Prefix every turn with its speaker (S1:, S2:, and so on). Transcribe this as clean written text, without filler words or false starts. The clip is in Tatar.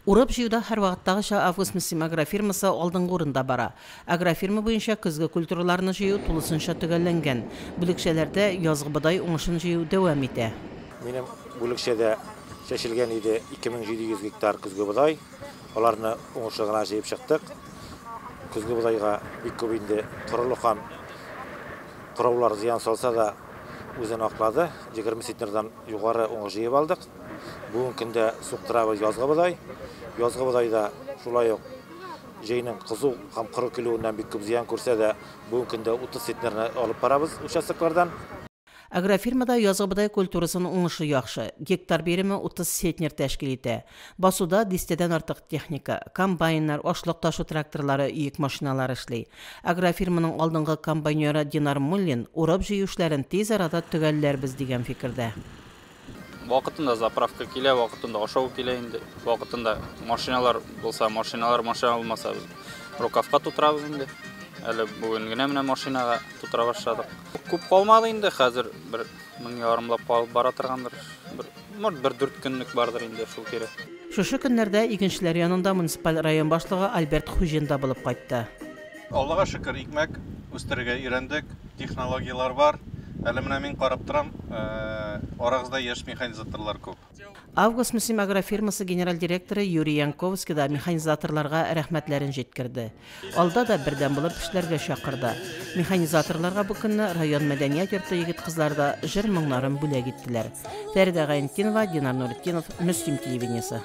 S1: Урап жиюда һәр вакыттагыча Август Мөслим агрофирмасы алдынгы урында бара. Агрофирма буенча көзге культураларны җыю тулысынча төгәлләнгән. Бүлекчәләрдә язгы бодай уңышын җыю дәвам итә.
S2: Минем бүлекчәдә чәчелгән иде 2700 гектар көзге бодай. Аларны уңышлы гына җыеп чыктык. Көзге бодайга бик күп инде корылык һәм кораулар зыян салса да үзен аклады. 20 центнердан югары уңыш җыеп алдык. Бүгенге көндә суктырабыз язгы бодай. Язгы бодайда шулай ук җәйнең кызу һәм коры килүеннән бик күп зыян күрсә дә, бүгенге көндә 30 центнерны алып барабыз участоклардан.
S1: Агрофирмада язгы бодай культурасының уңышы яхшы. Гектар береме 30 центнер тәшкил итә. Басуда 10дән артык техника, комбайннар, ашлык ташу тракторлары, йөк машиналары эшли. Агрофирманың алдынгы комбайнеры Динар Муллин урап җыю эшләрен тиз арада төгәлләрбез дигән фикердә.
S3: Вакытында заправка килә, вакытында ашау килә инде. Вакытында машиналар булса, машина булмаса, рукавка тутырабыз инде. Әле бүген генә менә машинага тутыра башладык. Күп калмады инде, хәзер 1000 ярымлап калып бара торгандыр. Бер 4 көнлек бардыр инде шул кире.
S1: Шушы көннәрдә игенчеләр янында муниципаль район башлыгы Альберт Хуҗин да булып кайтты.
S4: Аллага шөкер, икмәк үстерергә өйрәндек, технологиялар бар. Әле менә мин карап торам, арагызда яшь механизаторлар күп.
S1: Август Мөслим агрофирмасы генераль директоры Юрий Янковский да механизаторларга рәхмәтләрен җиткерде. Алда да бердәм булып эшләргә чакырды. Механизаторларга бу көнне район мәдәният йорты егет-кызлар да җыр моңнарын бүләк иттеләр. Фәридә Гайнетдинова, Динар Нуретдинов, Мөслим телевидениесе.